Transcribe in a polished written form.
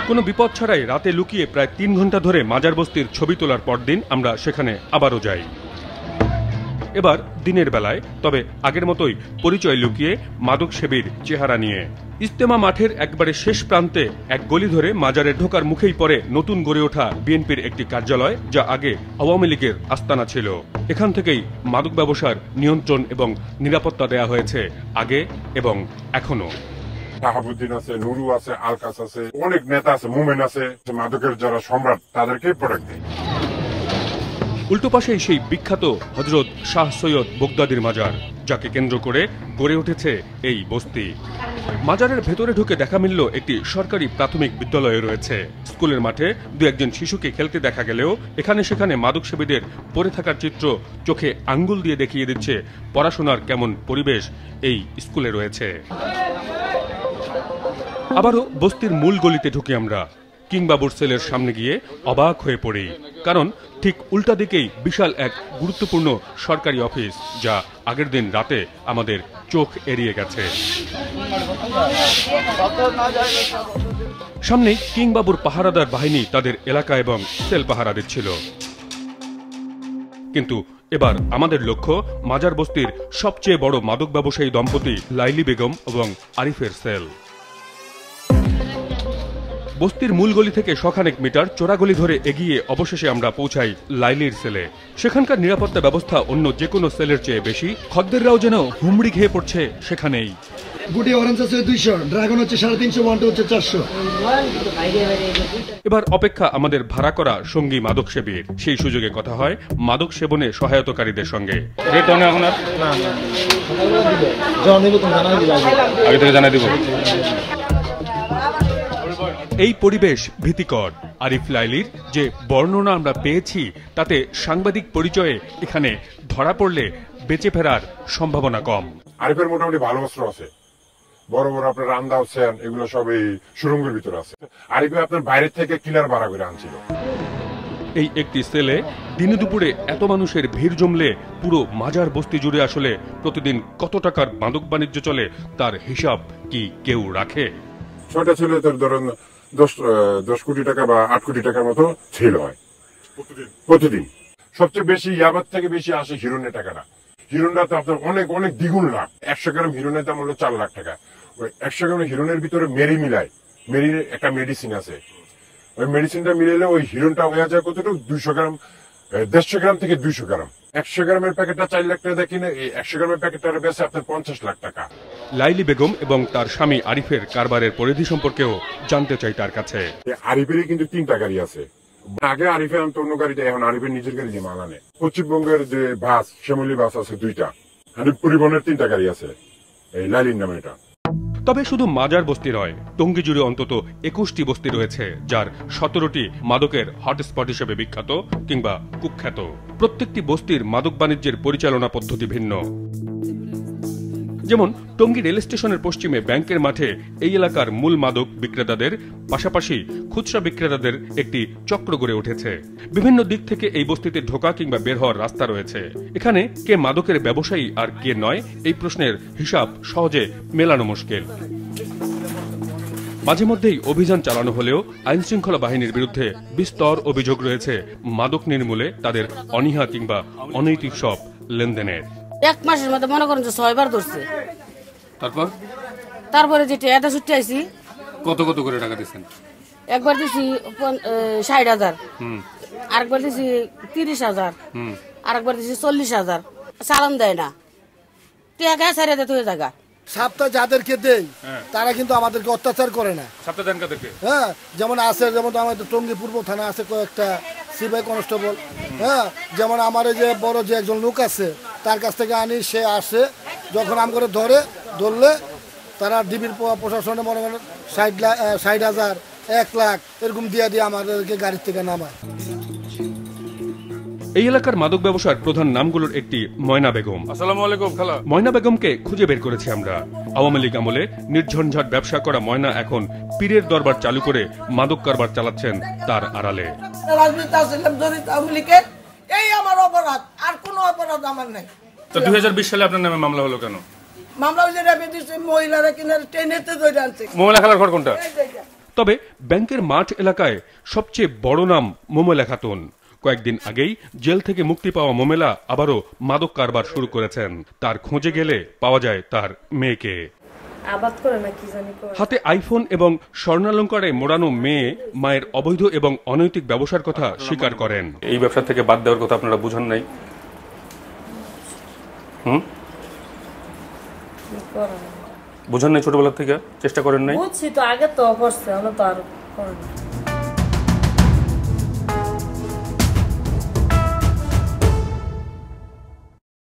কোনো বিপদ ছাড়াই রাতে লুকিয়ে প্রায় ৩ ঘন্টা ধরে মাজার বস্তির ছবি তোলার পরদিন আমরা সেখানে আবারও যাই। এবার দিনের বেলায়, তবে আগের মতোই পরিচয় লুকিয়ে মাদক সেবীর চেহারা নিয়ে। ইজতেমা মাঠের একবারে শেষ প্রান্তে এক গলি ধরে মাজারে ঢোকার মুখেই পড়ে নতুন গড়ে ওঠা বিএনপির একটি কার্যালয়, যা আগে আওয়ামী লীগের আস্তানা ছিল। এখান থেকেই মাদক ব্যবসার নিয়ন্ত্রণ এবং নিরাপত্তা দেয়া হয়েছে আগে এবং এখনো। শাহাবুদ্দিন আছে, নুরু আছে, আলকাস আছে, অনেক নেতা আছে, মুমেন আছে, মাদকের যারা সম্রাট তাদেরকেই প্রোডাক্ট দেয়। উল্টো পাশেই সেই বিখ্যাত হযরত শাহ সৈয়দ বগদাদির মাজার, যাকে কেন্দ্র করে গড়ে উঠেছে এই বস্তি। মাজারের ভেতরে ঢুকে দেখা মিলল একটি সরকারি প্রাথমিক বিদ্যালয় রয়েছে। স্কুলের মাঠে দু একজন শিশুকে খেলতে দেখা গেলেও এখানে সেখানে মাদক সেবীদের পড়ে থাকার চিত্র চোখে আঙ্গুল দিয়ে দেখিয়ে দিচ্ছে পড়াশোনার কেমন পরিবেশ এই স্কুলে রয়েছে। আবারও বস্তির মূল গলিতে ঢুকি আমরা। কিংবাবুর সেলের সামনে গিয়ে অবাক হয়ে পড়ি, কারণ ঠিক উল্টা দিকেই বিশাল এক গুরুত্বপূর্ণ সরকারি অফিস, যা আগের দিন রাতে আমাদের চোখ এড়িয়ে গেছে। সামনেই কিংবাবুর পাহারাদার বাহিনী তাদের এলাকা এবং সেল পাহারা দিচ্ছিল। কিন্তু এবার আমাদের লক্ষ্য মাজার বস্তির সবচেয়ে বড় মাদক ব্যবসায়ী দম্পতি লাইলি বেগম এবং আরিফের সেল। বস্তির মূল গলি থেকে শখানেক মিটার চোরাগলি ধরে এগিয়ে অবশেষে আমরা পৌঁছাই লাইলির সেলে। সেখানকার নিরাপত্তা ব্যবস্থা অন্য যে কোনো সেলের চেয়ে বেশি। খদ্দেররাও যেন হুমড়ি খেয়ে পড়ছে সেখানেই। গুটি অরেঞ্জ আছে 200, ড্রাগন হচ্ছে 350, ওয়ান্টা হচ্ছে 400। এবার অপেক্ষা আমাদের ভাড়া করা সঙ্গী মাদক সেবীর। সেই সুযোগে কথা হয় মাদক সেবনে সহায়তাকারীদের সঙ্গে। রেট অনেক এখন আগে থেকে জানাই দিব। এই পরিবেশ ভীতিকর। আরিফ লাইলির যে বর্ণনা আমরা পেয়েছি তাতে সাংবাদিক পরিচয়ে এখানে ধরা পড়লে বেঁচে ফেরার সম্ভাবনা কম। আরিফের মোটামুটি ভালো অস্ত্র আছে, বড় বড় আপনার রান্দা হোসেন, এগুলো সব এই সুরঙ্গের ভিতরে আছে। আরিফে আপনার বাইরের থেকে কিলার ভাড়া করে আনছিল। এই একটি সেলে দিনে দুপুরে এত মানুষের ভিড় জমলে পুরো মাজার বস্তি জুড়ে আসলে প্রতিদিন কত টাকার মাদক বাণিজ্য চলে তার হিসাব কি কেউ রাখে? ছয়টা ছিল তোর ধরেন 10 কোটি টাকা বা 8 কোটি টাকার মতো ছিল হয় প্রতিদিন। সবচেয়ে বেশি ইয়াবার থেকে বেশি আসে হিরোনের টাকাটা। হিরোনটা তো আপনার অনেক অনেক দ্বিগুণ লাভ। 100 গ্রাম হিরোনের দাম হলো 4 লাখ টাকা। ওই 100 গ্রাম হিরোনের ভিতরে মেরি মিলায়, মেরির একটা মেডিসিন আছে, ওই মেডিসিনটা মিলাইলে ওই হিরোনটা হয়ে যায় কতটুকু 200 গ্রাম, 150 গ্রাম থেকে 200 গ্রাম। 100 গ্রামের প্যাকেটটা 4 লাখ টাকা দেখি না, এই 100 গ্রামের প্যাকেটটা বেশি আপনার 50 লাখ টাকা। লাইলি বেগম এবং তার স্বামী আরিফের কারবারের পরিধি সম্পর্কেও জানতে চাই তার কাছে। আরিফেরই কিন্তু 3টা গাড়ি আছে। আগে আরিফের আনতো অন্য গাড়িটা, এখন আরিফের নিজের গাড়ি দিয়ে মাল আনে। পশ্চিমবঙ্গের যে বাস, শ্যামলী বাস আছে 2টা, আরিফ পরিবহনের 3টা গাড়ি আছে এই লাইলির নামে। এটা তবে শুধু মাজার বস্তি নয়, টঙ্গী জুড়ে অন্তত 21টি বস্তি রয়েছে, যার 17টি মাদকের হটস্পট হিসেবে বিখ্যাত কিংবা কুখ্যাত। প্রত্যেকটি বস্তির মাদক বাণিজ্যের পরিচালনা পদ্ধতি ভিন্ন। যেমন টঙ্গী রেল স্টেশনের পশ্চিমে ব্যাংকের মাঠে এই এলাকার মূল মাদক বিক্রেতাদের পাশাপাশি খুচরা বিক্রেতাদের একটি চক্র গড়ে উঠেছে। বিভিন্ন দিক থেকে এই বস্তিতে ঢোকা কিংবা বের হওয়ার রাস্তা রয়েছে। এখানে কে মাদকের ব্যবসায়ী আর কে নয়, এই প্রশ্নের হিসাব সহজে মেলানো মুশকিল। মাঝে মধ্যেই অভিযান চালানো হলেও আইন শৃঙ্খলা বাহিনীর বিরুদ্ধে বিস্তর অভিযোগ রয়েছে মাদক নির্মূলে তাদের অনীহা কিংবা অনৈতিক সব লেনদেনের। 1 মাসের মধ্যে মনে করেন যে 6 বার ধরছে। তারপরে যেটা এটা ছুটে আইছি। কত কত করে টাকা দিচ্ছেন? একবার দিছি 60,000, আরেকবার দিছি 30,000, আরেকবার দিছি 40,000। চালান দেয় না, টাকা ছেড়ে দিতে হয়ে জায়গা। সাপ্তাহ যাদেরকে দেই তারা কিন্তু আমাদেরকে অত্যাচার করে না। সপ্তাহ দেন কাদেরকে? হ্যাঁ, যেমন আছে, যেমন আমাদের টঙ্গী পূর্ব থানা আছে কয়েকটা সিপাই কনস্টেবল। হ্যাঁ, যেমন আমার এই যে বড় যে একজন লোক আছে তার কাছ থেকে আনি, সে আসে যখন আম করে ধরলে তারা ডিবির প্রশাসনে মনে করেন 60,000, 1 লাখ এরকম দিয়ে আমাদেরকে গাড়ির থেকে নামায়। এই এলাকার মাদক ব্যবসার প্রধান নামগুলোর একটি ময়না বেগম। আসসালামু আলাইকুম খালা। ময়না বেগমকে খুঁজে বের করেছি আমরা। আওয়ামী লীগ আমলে নির্ঝঞ্ঝাট ব্যবসা করা ময়না এখন পীরের দরবার চালু করে মাদক কারবার চালাচ্ছেন তার আড়ালে। এই আমার অপরাধ, আর কোনো অপরাধ আমার নাই। তো 2020 সালে আপনার নামে মামলা হলো কেন? মামলা হয়েছে মহিলারা কিনা ট্রেনেতে ধরে আনছে। মহিলা খেলার ঘর কোনটা? তবে ব্যাংকের মাঠ এলাকায় সবচেয়ে বড় নাম মোমেলা খাতুন। কয়েকদিন আগেই জেল থেকে মুক্তি পাওয়া মোমেলা আবারও মাদক কারবার শুরু করেছেন। তার খোঁজে গেলে পাওয়া যায় তার মেয়েকে। হাতে আইফোন এবং স্বর্ণালঙ্কারে মোড়ানো মেয়ে মায়ের অবৈধ এবং অনৈতিক ব্যবসার কথা স্বীকার করেন। এই ব্যবসা থেকে বাদ দেওয়ার কথা আপনারা বুঝেন নাই? বুঝেন নাই ছোটবেলা থেকে? চেষ্টা করেন নাই? বুঝছি তো, আগে তো করছে, আমরা তো আর করি না।